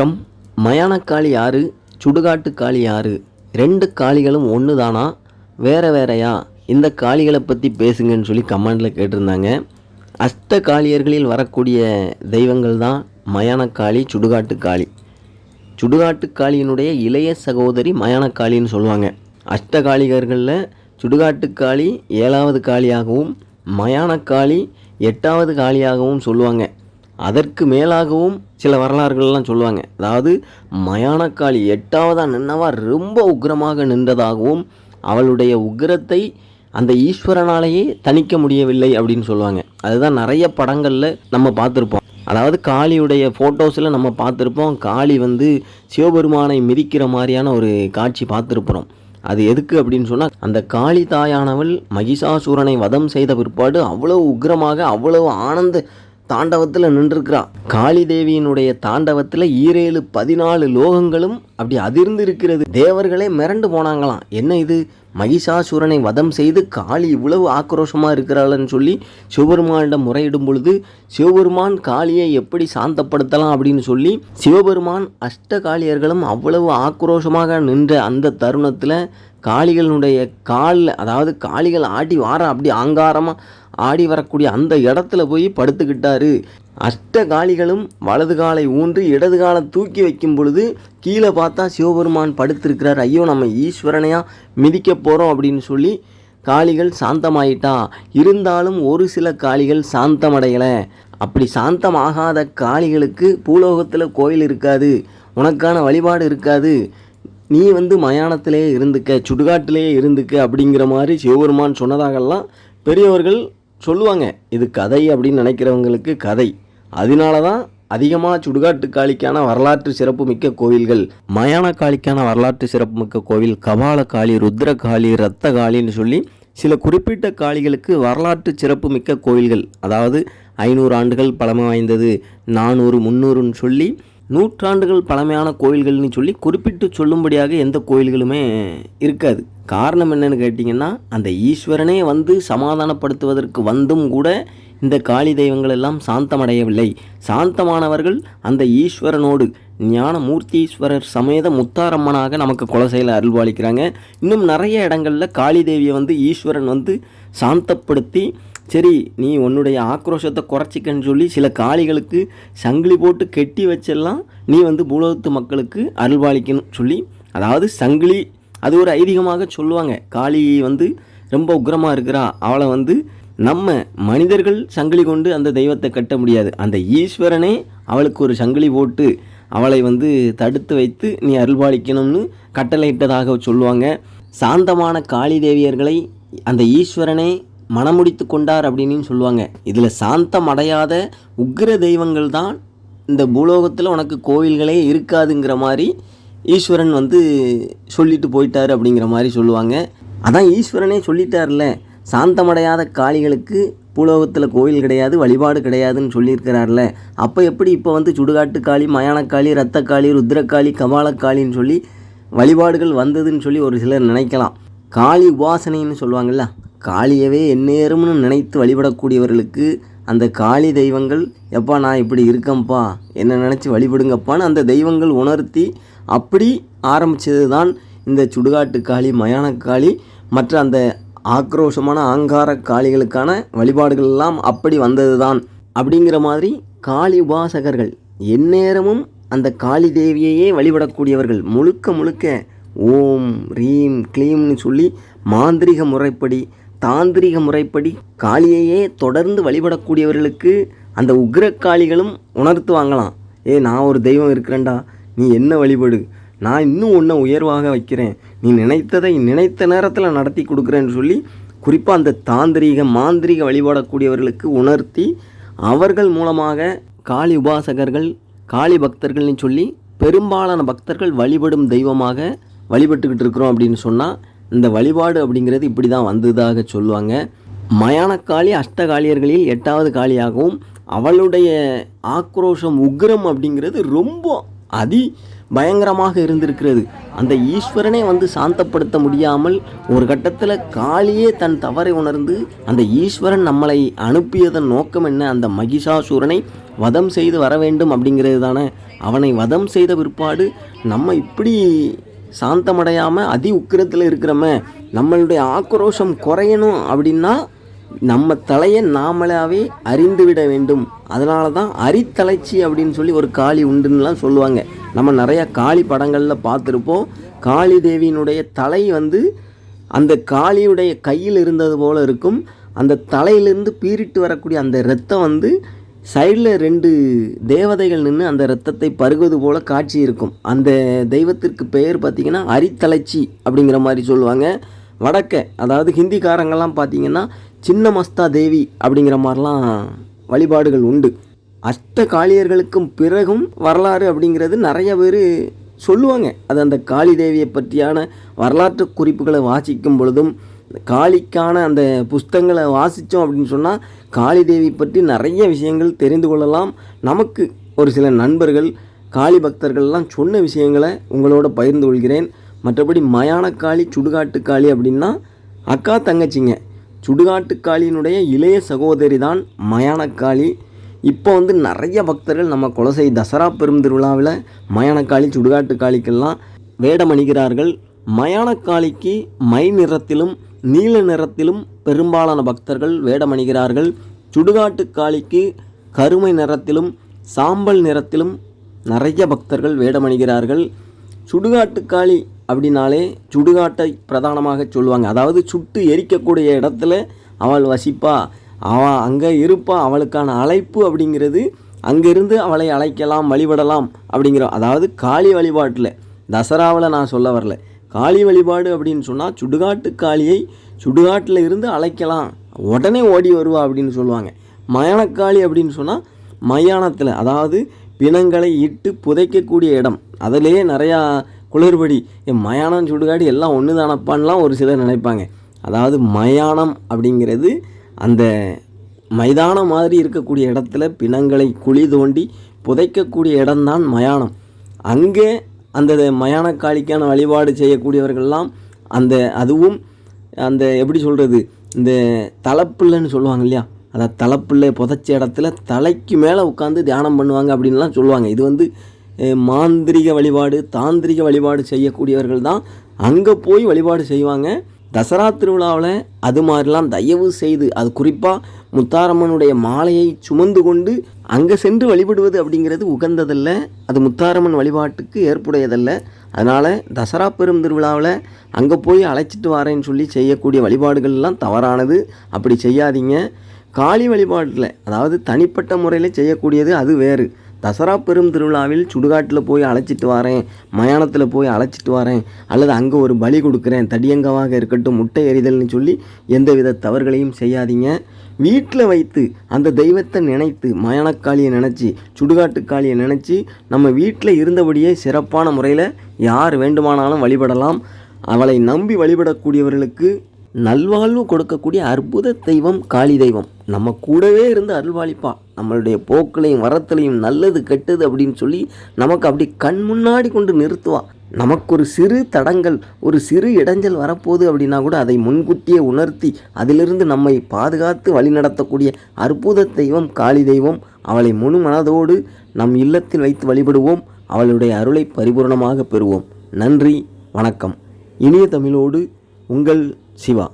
வணக்கம். மயானக்காளி யாரு, சுடுகாட்டு காளி யாரு, ரெண்டு காளிகளும் ஒன்று தானா, வேற வேறையா? இந்த காளிகளை பற்றி பேசுங்கன்னு சொல்லி கமெண்டில் கேட்டிருந்தாங்க. அஷ்ட காளியர்களில் வரக்கூடிய தெய்வங்கள் தான் மயானக்காளி, சுடுகாட்டு காளி. சுடுகாட்டு காளியினுடைய இளைய சகோதரி மயானக்காளின்னு சொல்லுவாங்க. அஷ்ட காளிகர்களில் சுடுகாட்டு காளி 7வது காளியாகவும் மயானக்காளி 8வது காளியாகவும் சொல்லுவாங்க. அதற்கு மேலாகவும் சில வரலாறுகள்லாம் சொல்லுவாங்க. அதாவது மயானக்காளி 8வதாக நின்னவா ரொம்ப உக்கிரமாக நின்றதாகவும் அவளுடைய உக்கிரத்தை அந்த ஈஸ்வரனாலேயே தணிக்க முடியவில்லை அப்படின்னு சொல்லுவாங்க. அதுதான் நிறைய படங்களில் நம்ம பார்த்துருப்போம். அதாவது காளியுடைய ஃபோட்டோஸில் நம்ம பார்த்துருப்போம். காளி சிவபெருமானை மிதிக்கிற மாதிரியான ஒரு காட்சி பார்த்துருப்போம். அது எதுக்கு அப்படின்னு சொன்னால், அந்த காளி தாயானவள் மகிஷாசூரனை வதம் செய்த பிற்பாடு அவ்வளவு உக்கிரமாக அவ்வளவு ஆனந்த தாண்டவத்தில் நின்றுருக்கிறா. காளி தேவியினுடைய தாண்டவத்தில் 14 லோகங்களும் அப்படி அதிர்ந்து இருக்கிறது. தேவர்களே மிரண்டு போனாங்களாம். என்ன இது, மகிஷாசூரனை வதம் செய்து காளி இவ்வளவு ஆக்ரோஷமாக இருக்கிறாள்னு சொல்லி சிவபெருமானிடம் முறையிடும் பொழுது, சிவபெருமான் காளியை எப்படி சாந்தப்படுத்தலாம் அப்படின்னு சொல்லி சிவபெருமான் அஷ்ட காளியர்களும் அவ்வளவு ஆக்ரோஷமாக நின்ற அந்த தருணத்தில் காளிகளுடைய காலில், அதாவது காளிகள் ஆடி வார அப்படி ஆங்காரமாக ஆடி வரக்கூடிய அந்த இடத்துல போய் படுத்துக்கிட்டாரு. அஷ்ட காளிகளும் வலது காலை ஊன்றி இடது காலை தூக்கி வைக்கும் பொழுது கீழே பார்த்தா சிவபெருமான் படுத்திருக்கிறார். ஐயோ, நம்ம ஈஸ்வரனையா மிதிக்க போகிறோம் அப்படின்னு சொல்லி காளிகள் சாந்தமாயிட்டா. இருந்தாலும் ஒரு சில காளிகள் சாந்தமடையலை. அப்படி சாந்தமாகாத காளிகளுக்கு பூலோகத்தில் கோயில் இருக்காது, உனக்கான வழிபாடு இருக்காது, நீ மயானத்திலே இருந்துக்க, சுடுகாட்டிலே இருந்துக்க அப்படிங்கிற மாதிரி சிவபெருமான் சொன்னதாகலாம் பெரியவர்கள் சொல்லுவாங்க. இது கதை அப்படின்னு நினைக்கிறவங்களுக்கு கதை. அதனால தான் அதிகமாக சுடுகாட்டு காளிக்கான வரலாற்று சிறப்பு மிக்க கோவில்கள், மயான காளிக்கான வரலாற்று சிறப்பு மிக்க கோவில் கபால காளி, ருத்ர காளி, ரத்த காளின்னு சொல்லி சில குறிப்பிட்ட காளிகளுக்கு வரலாற்று சிறப்பு மிக்க கோவில்கள், அதாவது 500 ஆண்டுகள் பழமை வாய்ந்தது, 400 300ன்னு சொல்லி 100 ஆண்டுகள் பழமையான கோயில்கள்னு சொல்லி குறிப்பிட்டு சொல்லும்படியாக எந்த கோயில்களுமே இருக்காது. காரணம் என்னன்னு கேட்டிங்கன்னா, அந்த ஈஸ்வரனே சமாதானப்படுத்துவதற்கு வந்தும் கூட இந்த காளி தெய்வங்கள் எல்லாம் சாந்தமடையவில்லை. சாந்தமானவர்கள் அந்த ஈஸ்வரனோடு ஞானமூர்த்தீஸ்வரர் சமேத முத்தாரம்மனாக நமக்கு குலசையில் அருள்வாளிக்கிறாங்க. இன்னும் நிறைய இடங்களில் காளி தேவியை ஈஸ்வரன் சாந்தப்படுத்தி, சரி நீ உன்னுடைய ஆக்ரோஷத்தை குறைச்சிக்கன்னு சொல்லி சில காளிகளுக்கு சங்கிலி போட்டு கெட்டி வச்செல்லாம் நீ பூலோகத்து மக்களுக்கு அருள்வாளிக்கணும் சொல்லி, அதாவது சங்கிலி அது ஒரு ஐதீகமாக சொல்லுவாங்க. காளி ரொம்ப உக்கிரமாக இருக்கிறா, அவளை நம்ம மனிதர்கள் சங்கிலி கொண்டு அந்த தெய்வத்தை கட்ட முடியாது, அந்த ஈஸ்வரனே அவளுக்கு ஒரு சங்கிலி போட்டு அவளை தடுத்து வைத்து நீ அருள்வாளிக்கணும்னு கட்டளையிட்டதாக சொல்லுவாங்க. சாந்தமான காளி தேவியர்களை அந்த ஈஸ்வரனே மனமுடித்து கொண்டார் அப்படின்னு சொல்லுவாங்க. இதில் சாந்தம் அடையாத உக்கிர தெய்வங்கள் தான் இந்த பூலோகத்தில் உனக்கு கோவில்களே இருக்காதுங்கிற மாதிரி ஈஸ்வரன் சொல்லிட்டு போயிட்டார் அப்படிங்கிற மாதிரி சொல்லுவாங்க. அதான் ஈஸ்வரனே சொல்லிட்டார்ல, சாந்தமடையாத காளிகளுக்கு பூலோகத்தில் கோவில் கிடையாது, வழிபாடு கிடையாதுன்னு சொல்லியிருக்கிறார்ல. அப்போ எப்படி இப்போ சுடுகாட்டு காளி, மயானக்காளி, ரத்தக்காளி, ருத்ரக்காளி, கபாலக்காளின்னு சொல்லி வழிபாடுகள் வந்ததுன்னு சொல்லி ஒரு சிலர் நினைக்கலாம். காளி உபாசனைன்னு சொல்லுவாங்கள்ல, காளியவே எந்நேரம்னு நினைத்து வழிபடக்கூடியவர்களுக்கு அந்த காளி தெய்வங்கள், எப்பா நான் இப்படி இருக்கேன்ப்பா, என்னை நினச்சி வழிபடுங்கப்பான்னு அந்த தெய்வங்கள் உணர்த்தி அப்படி ஆரம்பித்தது தான் இந்த சுடுகாட்டு காளி, மயானக்காளி, மற்ற அந்த ஆக்ரோஷமான ஆங்கார காளிகளுக்கான வழிபாடுகள் எல்லாம் அப்படி வந்தது தான். அப்படிங்கிற மாதிரி காளி உபாசகர்கள் எந்நேரமும் அந்த காளி தேவியையே வழிபடக்கூடியவர்கள், முழுக்க முழுக்க ஓம் ரீம் க்ளீம்னு சொல்லி மாந்திரிக முறைப்படி, தாந்திரிக முறைப்படி காளியையே தொடர்ந்து வழிபடக்கூடியவர்களுக்கு அந்த உக்ரக்காளிகளும் உணர்த்துவாங்களாம். நான் ஒரு தெய்வம் இருக்கிறேன்டா, நீ என்ன வழிபடு, நான் இன்னும் உன்னை உயர்வாக வைக்கிறேன், நீ நினைத்ததை நினைத்த நேரத்தில் நடத்தி கொடுக்குறேன்னு சொல்லி குறிப்பாக அந்த தாந்திரிக மாந்திரிக வழிபடக்கூடியவர்களுக்கு உணர்த்தி அவர்கள் மூலமாக காளி உபாசகர்கள், காளி பக்தர்கள்னு சொல்லி பெரும்பாலான பக்தர்கள் வழிபடும் தெய்வமாக வழிபட்டுக்கிட்டு இருக்கிறோம் அப்படின்னு சொன்னால், இந்த வழிபாடு அப்படிங்கிறது இப்படி தான் வந்ததாக சொல்லுவாங்க. மயானக்காளி அஷ்டகாளியர்களில் 8வது காளியாகவும் அவளுடைய ஆக்ரோஷம் உக்ரம் அப்படிங்கிறது ரொம்ப பயங்கரமாக இருந்திருக்கிறது. அந்த ஈஸ்வரனே சாந்தப்படுத்த முடியாமல் ஒரு கட்டத்தில் காளியே தன் தவறை உணர்ந்து, அந்த ஈஸ்வரன் நம்மளை அனுப்பியதன் நோக்கம் என்ன, அந்த மகிஷாசூரனை வதம் செய்து வர வேண்டும் அப்படிங்கிறது தானே. அவனை வதம் செய்த பிற்பாடு நம்ம இப்படி சாந்தமடையாமல் அதி உக்கிரத்தில் இருக்கிறோமே, நம்மளுடைய ஆக்ரோஷம் குறையணும் அப்படின்னா நம்ம தலையை நாமளாவே அறிந்து விட வேண்டும். அதனால தான் அரித்தலைச்சி அப்படின்னு சொல்லி ஒரு காளி உண்டுன்னெலாம் சொல்லுவாங்க. நம்ம நிறையா காளி படங்களில் பார்த்துருப்போம். காளி தேவியினுடைய தலை அந்த காளியுடைய கையில் இருந்தது போல் இருக்கும். அந்த தலையிலிருந்து பீறிட்டு வரக்கூடிய அந்த இரத்தம் சைடில் 2 தேவதைகள் நின்று அந்த இரத்தத்தை பருகுவது போல் காட்சி இருக்கும். அந்த தெய்வத்திற்கு பெயர் பார்த்திங்கன்னா அரித்தலைச்சி அப்படிங்கிற மாதிரி சொல்லுவாங்க. அதாவது ஹிந்திக்காரங்கள்லாம் பார்த்திங்கன்னா சின்ன மஸ்தா தேவி அப்படிங்கிற மாதிரிலாம் வழிபாடுகள் உண்டு. அஷ்ட காளியர்களுக்கும் பிறகும் வரலாறு அப்படிங்கிறது நிறைய பேர் சொல்லுவாங்க. அது அந்த காளி தேவியை பற்றியான வரலாற்று குறிப்புகளை வாசிக்கும் பொழுதும், காளிக்கான அந்த புஸ்தங்களை வாசித்தோம் அப்படின்னு சொன்னால் காளி தேவி பற்றி நிறைய விஷயங்கள் தெரிந்து கொள்ளலாம். நமக்கு ஒரு சில நண்பர்கள் காளி பக்தர்கள்லாம் சொன்ன விஷயங்களை உங்களோட பகிர்ந்து கொள்கிறேன். மற்றபடி மயானக்காளி சுடுகாட்டுக்காளி அப்படின்னா அக்கா தங்கச்சிங்க. சுடுகாட்டுக்காளியினுடைய இளைய சகோதரி தான் மயானக்காளி. இப்போ நிறைய பக்தர்கள் நம்ம குலசை தசரா பெரும் திருவிழாவில் மயானக்காளி சுடுகாட்டுக்காளிக்கெல்லாம் வேடம் அணிகிறார்கள். மயானக்காளிக்கு மை நிறத்திலும் நீல நிறத்திலும் பெரும்பாலான பக்தர்கள் வேடம் அணிகிறார்கள். சுடுகாட்டுக்காளிக்கு கருமை நிறத்திலும் சாம்பல் நிறத்திலும் நிறைய பக்தர்கள் வேடம் அணிகிறார்கள். சுடுகாட்டுக்காளி அப்படின்னாலே சுடுகாட்டை பிரதானமாக சொல்லுவாங்க. அதாவது சுட்டு எரிக்கக்கூடிய இடத்துல அவள் வசிப்பா, அவள் அங்கே இருப்பா, அவளுக்கான அழைப்பு அப்படிங்கிறது அங்கேருந்து அவளை அழைக்கலாம், வழிபடலாம் அப்படிங்கிற. அதாவது காளி வழிபாட்டில் தசராவில் நான் சொல்ல வரல. காளி வழிபாடு அப்படின்னு சொன்னால் சுடுகாட்டு காளியை சுடுகாட்டில் இருந்து அழைக்கலாம், உடனே ஓடி வருவா அப்படின்னு சொல்லுவாங்க. மயானக்காளி அப்படின்னு சொன்னால் மயானத்தில், அதாவது பிணங்களை இட்டு புதைக்கக்கூடிய இடம். அதிலேயே நிறையா குளறுபடி, மயானம் சுடுகாடு எல்லாம் ஒன்று தானப்பான்லாம் ஒரு சிலர் நினைப்பாங்க. அதாவது மயானம் அப்படிங்கிறது அந்த மைதானம் மாதிரி இருக்கக்கூடிய இடத்துல பிணங்களை குழி தோண்டி புதைக்கக்கூடிய இடம்தான் மயானம். அங்கே அந்த மயானக்காளிக்கான வழிபாடு செய்யக்கூடியவர்கள்லாம் அதுவும் அந்த எப்படி சொல்கிறது, இந்த தலைப்பிள்ளைன்னு சொல்லுவாங்க இல்லையா, அதை தலைப்பிள்ளை புதைச்ச இடத்துல தலைக்கு மேலே உட்காந்து தியானம் பண்ணுவாங்க அப்படின்லாம் சொல்லுவாங்க. இது மாந்திரிக வழிபாடு, தாந்திரிக வழிபாடு செய்யக்கூடியவர்கள் தான் அங்கே போய் வழிபாடு செய்வாங்க. தசரா திருவிழாவில் அது மாதிரிலாம் தயவு செய்து, அது குறிப்பாக முத்தாரம்மனுடைய மாலையை சுமந்து கொண்டு அங்கே சென்று வழிபடுவது அப்படிங்கிறது உகந்ததல்ல. அது முத்தாரம்மன் வழிபாட்டுக்கு ஏற்புடையதல்ல. அதனால் தசரா பெரும் திருவிழாவில் அங்கே போய் அழைச்சிட்டு வரேன்னு சொல்லி செய்யக்கூடிய வழிபாடுகள்லாம் தவறானது. அப்படி செய்யாதீங்க. காளி வழிபாட்டில், அதாவது தனிப்பட்ட முறையில் செய்யக்கூடியது அது வேறு. தசரா பெரும் திருவிழாவில் சுடுகாட்டில் போய் அழைச்சிட்டு வரேன், மயானத்தில் போய் அழைச்சிட்டு வரேன், அல்லது அங்கே ஒரு பலி கொடுக்குறேன், தடியங்கவாக இருக்கட்டும், முட்டை எறிதல்னு சொல்லி எந்தவித தவறுகளையும் செய்யாதீங்க. வீட்டில் வைத்து அந்த தெய்வத்தை நினைத்து, மயானக்காளியை நினச்சி, சுடுகாட்டுக்காளியை நினச்சி நம்ம வீட்டில் இருந்தபடியே சிறப்பான முறையில் யார் வேண்டுமானாலும் வழிபடலாம். அவளை நம்பி வழிபடக்கூடியவர்களுக்கு நல்வாழ்வு கொடுக்கக்கூடிய அற்புத தெய்வம் காளி தெய்வம். நம்ம கூடவே இருந்து அருள்வாளிப்பா. நம்மளுடைய போக்களையும் வரத்தலையும் நல்லது கெட்டது அப்படின்னு சொல்லி நமக்கு அப்படி கண் முன்னாடி கொண்டு நிறுத்துவா. நமக்கு ஒரு சிறு தடங்கள், ஒரு சிறு இடைஞ்சல் வரப்போகுது அப்படின்னா கூட அதை முன்கூட்டியே உணர்த்தி அதிலிருந்து நம்மை பாதுகாத்து வழிநடத்தக்கூடிய அற்புத தெய்வம் காளி தெய்வம். அவளை முழு மனதோடு நம் இல்லத்தில் வைத்து வழிபடுவோம். அவளுடைய அருளை பரிபூர்ணமாக பெறுவோம். நன்றி, வணக்கம். இனிய தமிழோடு உங்கள் சிவா.